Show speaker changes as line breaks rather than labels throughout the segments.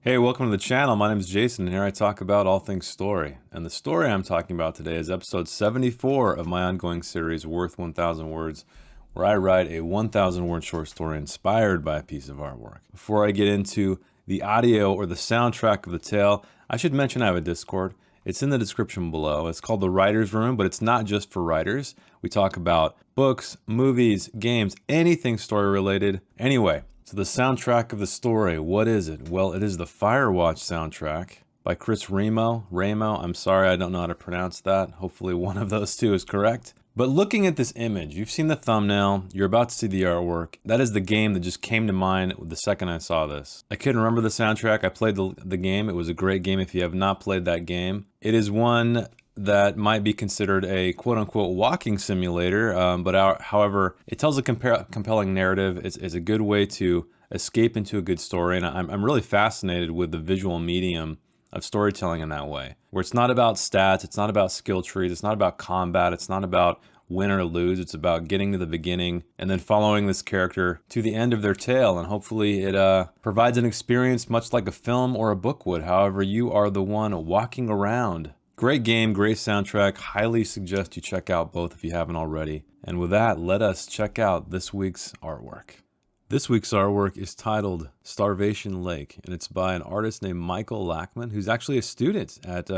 Hey, welcome to the channel. My name is Jason, and here I talk about all things story. And the story I'm talking about today is episode 74 of my ongoing series, Worth 1,000 Words, where I write a 1,000 word short story inspired by a piece of artwork. Before I get into the audio or the soundtrack of the tale, I should mention I have a Discord. It's in the description below. It's called the Writer's Room, but it's not just for writers. We talk about books, movies, games, anything story related. Anyway, so the soundtrack of the story, what is it? Well, it is the Firewatch soundtrack by Chris Ramo. I'm sorry, I don't know how to pronounce that. Hopefully one of those two is correct. But looking at this image, you've seen the thumbnail, you're about to see the artwork. That is the game that just came to mind the second I saw this. I couldn't remember the soundtrack. I played the game. It was a great game if you have not played that game. It is one that might be considered a quote-unquote walking simulator, however, it tells a compelling narrative. It's a good way to escape into a good story, and I'm really fascinated with the visual medium of storytelling in that way, where it's not about stats, it's not about skill trees, it's not about combat, it's not about win or lose, it's about getting to the beginning and then following this character to the end of their tale, and hopefully it provides an experience much like a film or a book would. However, you are the one walking around. Great game, great soundtrack. Highly suggest you check out both if you haven't already. And with that, let us check out this week's artwork. This week's artwork is titled Starvation Lake, and it's by an artist named Michael Lackman, who's actually a student at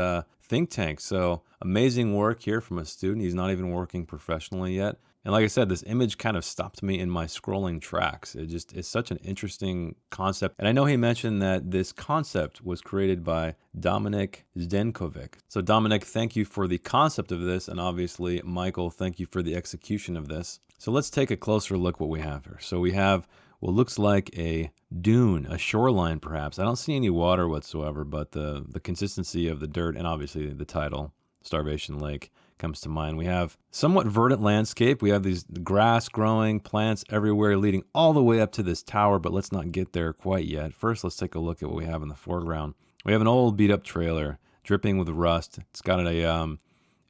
Think Tank. So amazing work here from a student. He's not even working professionally yet. And like I said, this image kind of stopped me in my scrolling tracks. It's such an interesting concept. And I know he mentioned that this concept was created by Dominik Zdenkovic. So Dominik, thank you for the concept of this. And obviously, Michael, thank you for the execution of this. So let's take a closer look what we have here. So we have what looks like a dune, a shoreline perhaps. I don't see any water whatsoever, but the consistency of the dirt and obviously the title, Starvation Lake, comes to mind. We have somewhat verdant landscape. We have these grass growing, plants everywhere leading all the way up to this tower, but let's not get there quite yet. First, let's take a look at what we have in the foreground. We have an old beat up trailer dripping with rust. It's got a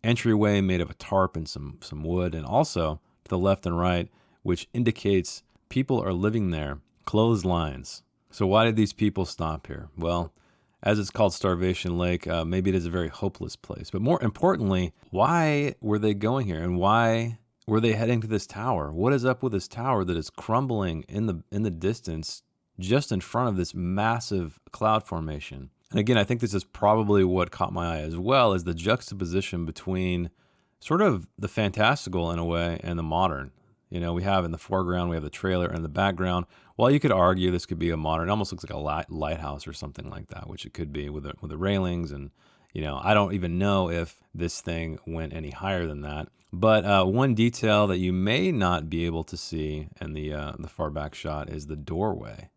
entryway made of a tarp and some wood, and also to the left and right, which indicates people are living there, clotheslines. So why did these people stop here? Well, as it's called Starvation Lake, maybe it is a very hopeless place. But more importantly, why were they going here, and why were they heading to this tower? What is up with this tower that is crumbling in the distance, just in front of this massive cloud formation? And again, I think this is probably what caught my eye as well, is the juxtaposition between sort of the fantastical in a way and the modern. You know, we have in the foreground, we have the trailer, and in the background, well, you could argue this could be a modern, it almost looks like a lighthouse or something like that, which it could be with the railings. And, you know, I don't even know if this thing went any higher than that. But one detail that you may not be able to see in the far back shot is the doorway.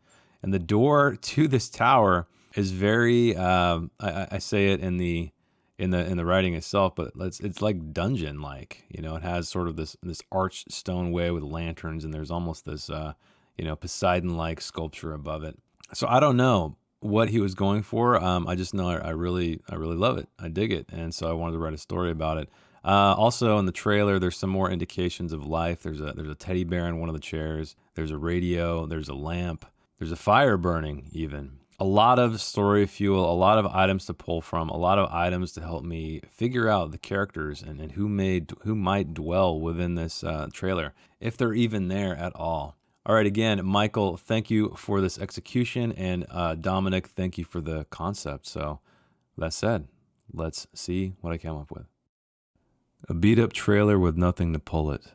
And the door to this tower is very, I say it in the writing itself, but it's like dungeon-like. You know, it has sort of this arched stone way with lanterns, and there's almost this Poseidon-like sculpture above it. So I don't know what he was going for. I just know I really love it. I dig it, and so I wanted to write a story about it. Also in the trailer, there's some more indications of life. There's a teddy bear in one of the chairs. There's a radio. There's a lamp. There's a fire burning even. A lot of story fuel, a lot of items to pull from, a lot of items to help me figure out the characters and who might dwell within this trailer, if they're even there at all. All right, again, Michael, thank you for this execution, and Dominik, thank you for the concept. So that said, let's see what I came up with. A beat-up trailer with nothing to pull it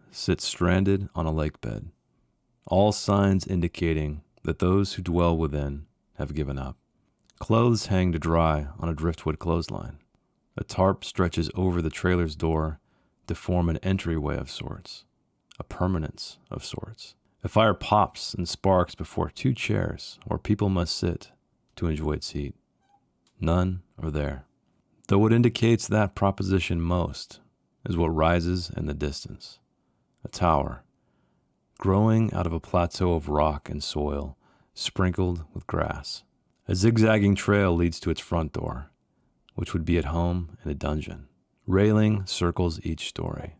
sits stranded on a lake bed, all signs indicating that those who dwell within have given up. Clothes hang to dry on a driftwood clothesline. A tarp stretches over the trailer's door to form an entryway of sorts, a permanence of sorts. A fire pops and sparks before two chairs where people must sit to enjoy its heat. None are there, though what indicates that proposition most is what rises in the distance. A tower, growing out of a plateau of rock and soil, sprinkled with grass. A zigzagging trail leads to its front door, which would be at home in a dungeon. Railing circles each story,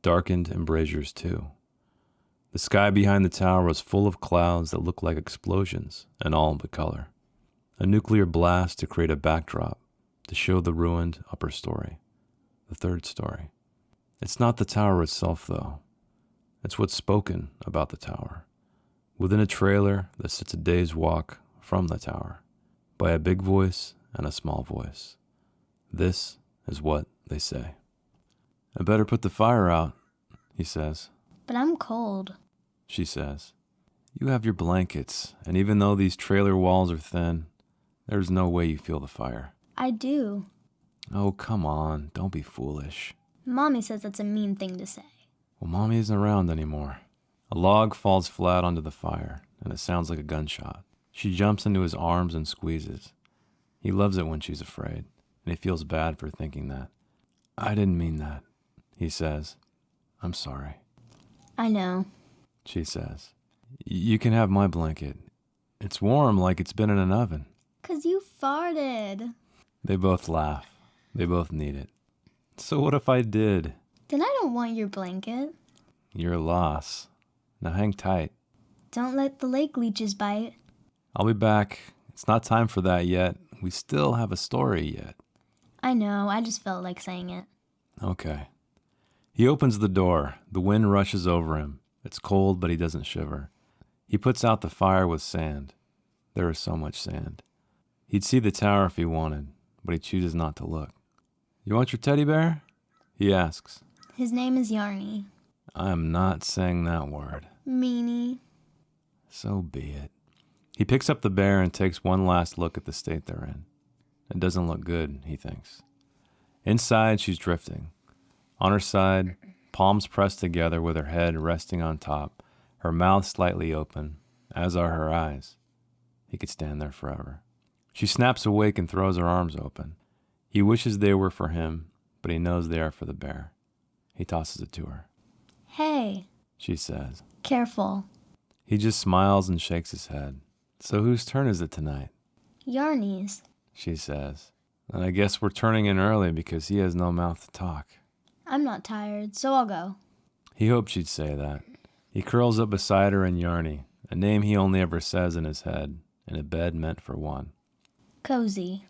darkened embrasures too. The sky behind the tower was full of clouds that looked like explosions in all but color. A nuclear blast to create a backdrop, to show the ruined upper story, the third story. It's not the tower itself, though. It's what's spoken about the tower, within a trailer that sits a day's walk from the tower, by a big voice and a small voice. This is what they say. I better put the fire out, he says.
But I'm cold,
She says. You have your blankets, and even though these trailer walls are thin, there's no way you feel the fire.
I do.
Oh, come on, don't be foolish.
Mommy says that's a mean thing to say.
Well, Mommy isn't around anymore. A log falls flat onto the fire, and it sounds like a gunshot. She jumps into his arms and squeezes. He loves it when she's afraid, and he feels bad for thinking that. I didn't mean that, he says. I'm sorry,
I know.
she says. You can have my blanket. It's warm like it's been in an oven.
'Cause you farted.
They both laugh. They both need it. So what if I did?
Then I don't want your blanket.
Your loss. Now hang tight.
Don't let the lake leeches bite.
I'll be back. It's not time for that yet. We still have a story yet.
I know, I just felt like saying it.
Okay. He opens the door. The wind rushes over him. It's cold, but he doesn't shiver. He puts out the fire with sand. There is so much sand. He'd see the tower if he wanted, but he chooses not to look. You want your teddy bear? He asks.
His name is Yarny.
I am not saying that word.
Meanie.
So be it. He picks up the bear and takes one last look at the state they're in. It doesn't look good, he thinks. Inside, she's drifting. On her side, palms pressed together with her head resting on top, her mouth slightly open, as are her eyes. He could stand there forever. She snaps awake and throws her arms open. He wishes they were for him, but he knows they are for the bear. He tosses it to her.
Hey,
She says.
careful.
He just smiles and shakes his head. So whose turn is it tonight?
Yarny's.
She says. And I guess we're turning in early because he has no mouth to talk.
I'm not tired, so I'll go.
He hoped she'd say that. He curls up beside her in Yarny, a name he only ever says in his head, in a bed meant for one.
Cozy.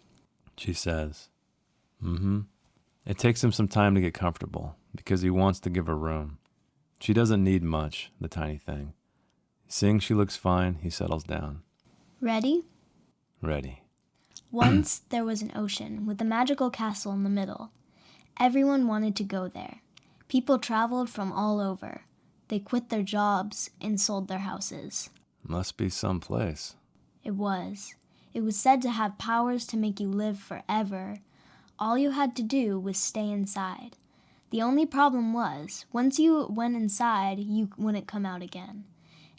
She says. It takes him some time to get comfortable, because he wants to give her room. She doesn't need much, the tiny thing. Seeing she looks fine, he settles down.
Ready?
Ready.
Once there was an ocean with a magical castle in the middle. Everyone wanted to go there. People traveled from all over. They quit their jobs and sold their houses.
Must be someplace.
It was. It was said to have powers to make you live forever. All you had to do was stay inside. The only problem was, once you went inside, you wouldn't come out again.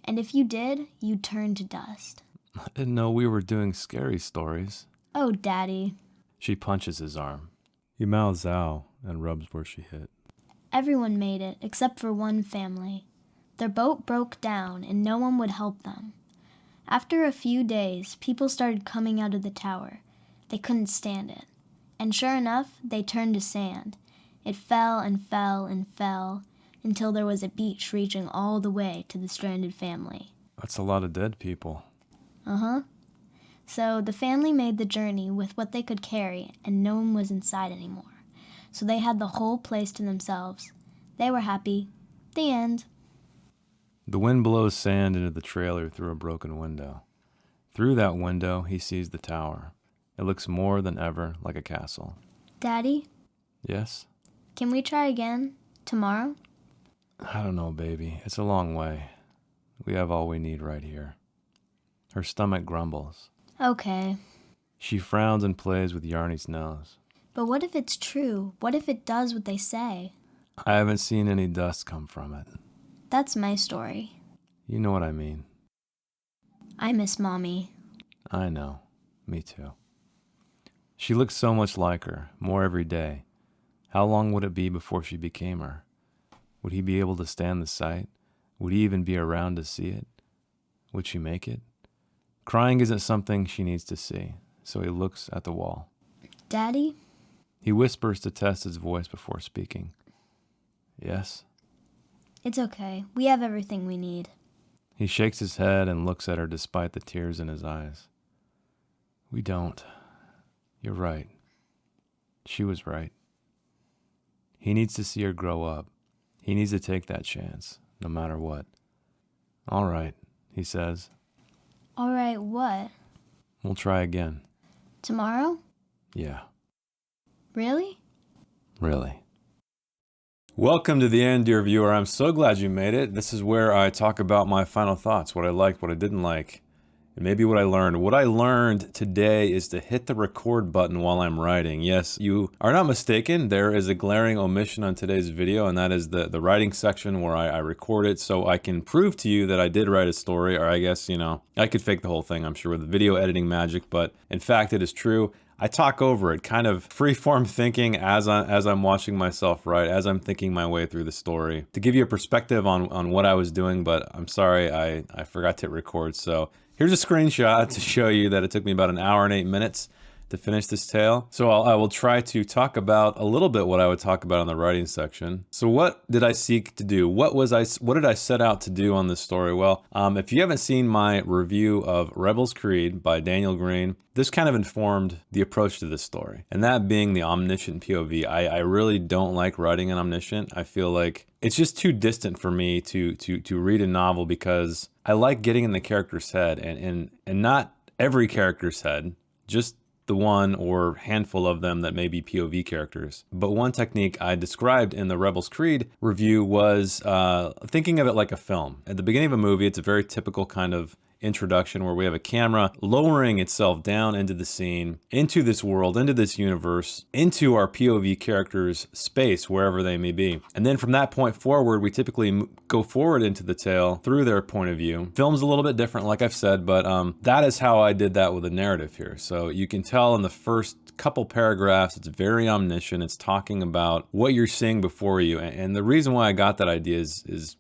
And if you did, you'd turn to dust.
I didn't know we were doing scary stories.
Oh, Daddy.
She punches his arm. He mouths ow and rubs where she hit.
Everyone made it, except for one family. Their boat broke down, and no one would help them. After a few days, people started coming out of the tower. They couldn't stand it. And sure enough, they turned to sand. It fell and fell and fell, until there was a beach reaching all the way to the stranded family.
That's a lot of dead people.
Uh-huh. So the family made the journey with what they could carry, and no one was inside anymore. So they had the whole place to themselves. They were happy. The end.
The wind blows sand into the trailer through a broken window. Through that window, he sees the tower. It looks more than ever like a castle.
Daddy,
Yes?
can we try again? Tomorrow?
I don't know, baby. It's a long way. We have all we need right here. Her stomach grumbles.
Okay.
She frowns and plays with Yarny's nose.
But what if it's true? What if it does what they say?
I haven't seen any dust come from it.
That's my story.
You know what I mean.
I miss Mommy.
I know. Me too. She looks so much like her, more every day. How long would it be before she became her? Would he be able to stand the sight? Would he even be around to see it? Would she make it? Crying isn't something she needs to see, so he looks at the wall.
Daddy?
He whispers to test his voice before speaking. Yes?
It's okay. We have everything we need.
He shakes his head and looks at her despite the tears in his eyes. We don't. You're right. She was right. He needs to see her grow up. He needs to take that chance, no matter what. All right, he says.
All right, what?
We'll try again.
Tomorrow?
Yeah,
Really?
really. Welcome to the end, dear viewer. I'm so glad you made it. This is where I talk about my final thoughts, what I liked, what I didn't like, and maybe what I learned. What I learned today is to hit the record button while I'm writing. Yes, you are not mistaken. There is a glaring omission on today's video, and that is the writing section where I record it so I can prove to you that I did write a story, or I guess, I could fake the whole thing, I'm sure, with video editing magic, but in fact, it is true. I talk over it, kind of free-form thinking as I'm watching myself write, as I'm thinking my way through the story, to give you a perspective on what I was doing, but I'm sorry, I forgot to hit record, so here's a screenshot to show you that it took me about an hour and 8 minutes to finish this tale. So I will try to talk about a little bit what I would talk about in the writing section. So what did I seek to do? What did I set out to do on this story? Well, if you haven't seen my review of Rebel's Creed by Daniel Green, this kind of informed the approach to this story. And that being the omniscient POV. I really don't like writing an omniscient. I feel like it's just too distant for me to read a novel because I like getting in the character's head and not every character's head, just the one or handful of them that may be POV characters. But one technique I described in the Rebel's Creed review was thinking of it like a film. At the beginning of a movie, it's a very typical kind of introduction where we have a camera lowering itself down into the scene, into this world, into this universe, into our POV characters' space, wherever they may be. And then from that point forward, we typically go forward into the tale through their point of view. Film's a little bit different, like I've said, but that is how I did that with a narrative here. So you can tell in the first couple paragraphs, it's very omniscient. It's talking about what you're seeing before you. And the reason why I got that idea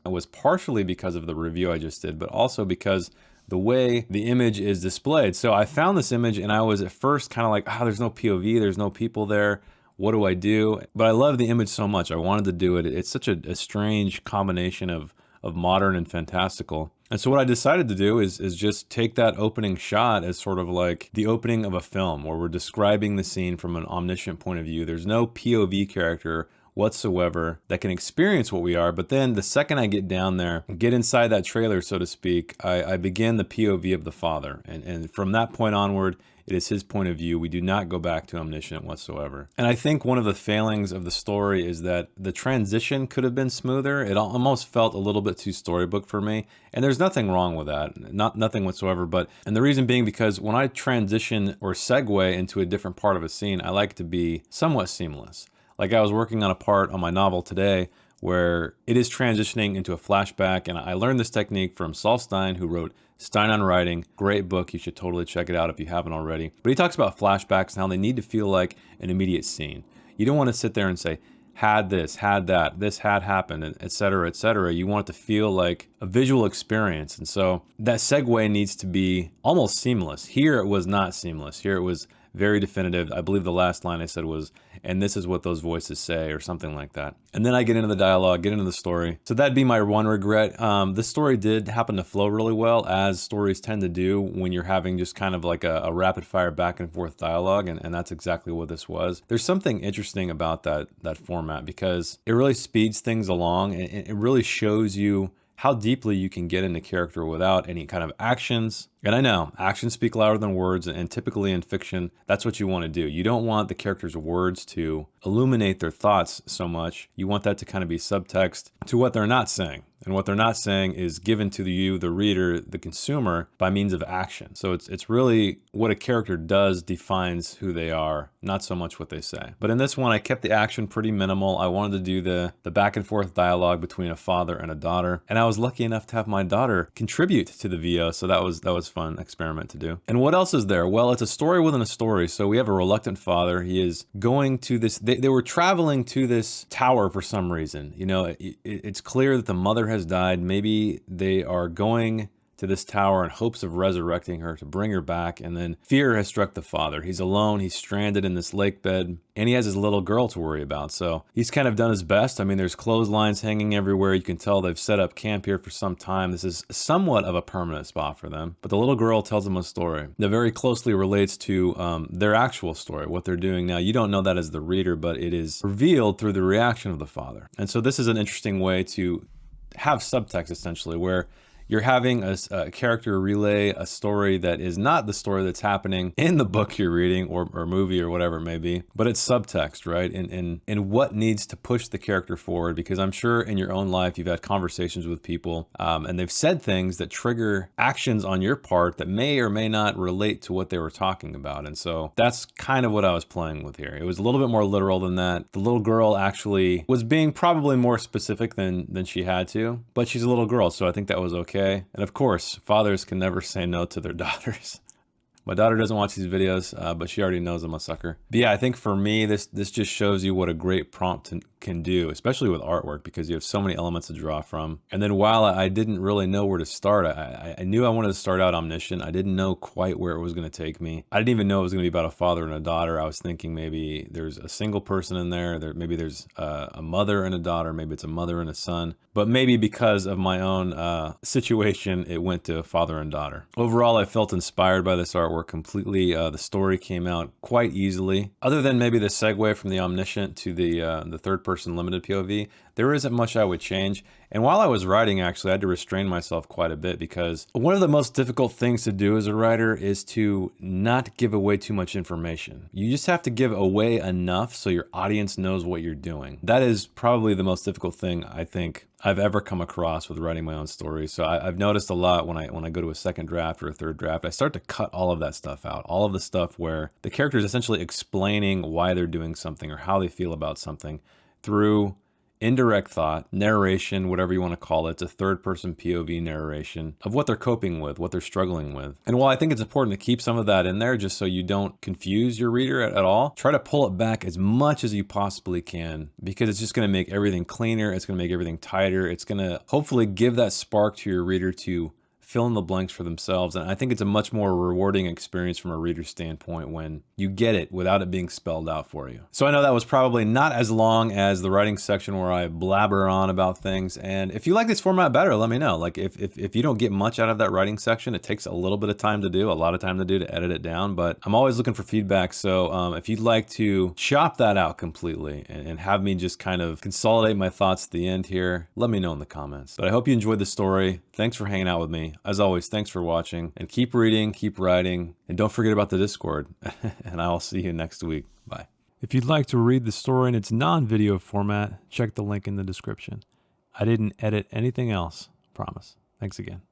was partially because of the review I just did, but also because the way the image is displayed. So I found this image and I was at first kind of like, there's no POV, there's no people there. What do I do? But I love the image so much. I wanted to do it. It's such a strange combination of modern and fantastical. And so what I decided to do is just take that opening shot as sort of like the opening of a film where we're describing the scene from an omniscient point of view. There's no POV character whatsoever that can experience what we are. But then the second I get down there, get inside that trailer, so to speak, I begin the POV of the father. And from that point onward, it is his point of view. We do not go back to omniscient whatsoever. And I think one of the failings of the story is that the transition could have been smoother. It almost felt a little bit too storybook for me. And there's nothing wrong with that, nothing whatsoever. And the reason being because when I transition or segue into a different part of a scene, I like to be somewhat seamless. Like I was working on a part on my novel today where it is transitioning into a flashback, and I learned this technique from Saul Stein, who wrote Stein on Writing. Great book, you should totally check it out if you haven't already. But he talks about flashbacks and how they need to feel like an immediate scene. You don't want to sit there and say, had this, had that, this had happened, et cetera, et cetera. You want it to feel like a visual experience. And so that segue needs to be almost seamless. Here it was not seamless. Here it was very definitive. I believe the last line I said was, and this is what those voices say, or something like that. And then I get into the dialogue, get into the story. So that'd be my one regret. This story did happen to flow really well, as stories tend to do when you're having just kind of like a rapid fire back and forth dialogue, and that's exactly what this was. There's something interesting about that format because it really speeds things along, and it really shows you how deeply you can get into character without any kind of actions. And I know, actions speak louder than words, and typically in fiction, that's what you want to do. You don't want the characters' words to illuminate their thoughts so much. You want that to kind of be subtext to what they're not saying. And what they're not saying is given to you, the reader, the consumer, by means of action. So it's really what a character does defines who they are, not so much what they say. But in this one, I kept the action pretty minimal. I wanted to do the back and forth dialogue between a father and a daughter. And I was lucky enough to have my daughter contribute to the VO, so that was fun experiment to do. And what else is there? Well, it's a story within a story. So we have a reluctant father. He is going to this, they were traveling to this tower for some reason. You know, it's clear that the mother has died. Maybe they are going to this tower in hopes of resurrecting her to bring her back. And then fear has struck the father. He's alone, he's stranded in this lake bed, and he has his little girl to worry about. So he's kind of done his best. I mean, there's clotheslines hanging everywhere. You can tell they've set up camp here for some time. This is somewhat of a permanent spot for them. But the little girl tells them a story that very closely relates to their actual story, what they're doing now. You don't know that as the reader, but it is revealed through the reaction of the father. And so this is an interesting way to have subtext, essentially, where you're having a character relay a story that is not the story that's happening in the book you're reading or movie or whatever it may be, but it's subtext, right? In what needs to push the character forward, because I'm sure in your own life you've had conversations with people and they've said things that trigger actions on your part that may or may not relate to what they were talking about. And so that's kind of what I was playing with here. It was a little bit more literal than that. The little girl actually was being probably more specific than she had to, but she's a little girl, so I think that was okay. And of course, fathers can never say no to their daughters. My daughter doesn't watch these videos, but she already knows I'm a sucker. But yeah, I think for me, this just shows you what a great prompt can do, especially with artwork, because you have so many elements to draw from. And then while I didn't really know where to start, I knew I wanted to start out omniscient. I didn't know quite where it was going to take me. I didn't even know it was going to be about a father and a daughter. I was thinking maybe there's a single person in there. Maybe there's a mother and a daughter. Maybe it's a mother and a son. But maybe because of my own situation, it went to father and daughter. Overall, I felt inspired by this artwork completely. The story came out quite easily. Other than maybe the segue from the omniscient to the third-person limited POV, there isn't much I would change. And while I was writing, actually, I had to restrain myself quite a bit, because one of the most difficult things to do as a writer is to not give away too much information. You just have to give away enough so your audience knows what you're doing. That is probably the most difficult thing I think I've ever come across with writing my own stories. So I've noticed a lot when I go to a second draft or a third draft, I start to cut all of that stuff out. All of the stuff where the character is essentially explaining why they're doing something or how they feel about something through indirect thought, narration, whatever you want to call it. It's a third-person POV narration of what they're coping with, what they're struggling with. And while I think it's important to keep some of that in there just so you don't confuse your reader at all, try to pull it back as much as you possibly can, because it's just going to make everything cleaner. It's going to make everything tighter. It's going to hopefully give that spark to your reader to fill in the blanks for themselves. And I think it's a much more rewarding experience from a reader's standpoint when you get it without it being spelled out for you. So I know that was probably not as long as the writing section where I blabber on about things. And if you like this format better, let me know. Like if you don't get much out of that writing section, it takes a little bit of time to do, a lot of time to do to edit it down, but I'm always looking for feedback. So if you'd like to chop that out completely and have me just kind of consolidate my thoughts at the end here, let me know in the comments. But I hope you enjoyed the story. Thanks for hanging out with me. As always, thanks for watching, and keep reading, keep writing, and don't forget about the Discord. And I will see you next week. Bye. If you'd like to read the story in its non-video format, check the link in the description. I didn't edit anything else, promise. Thanks again.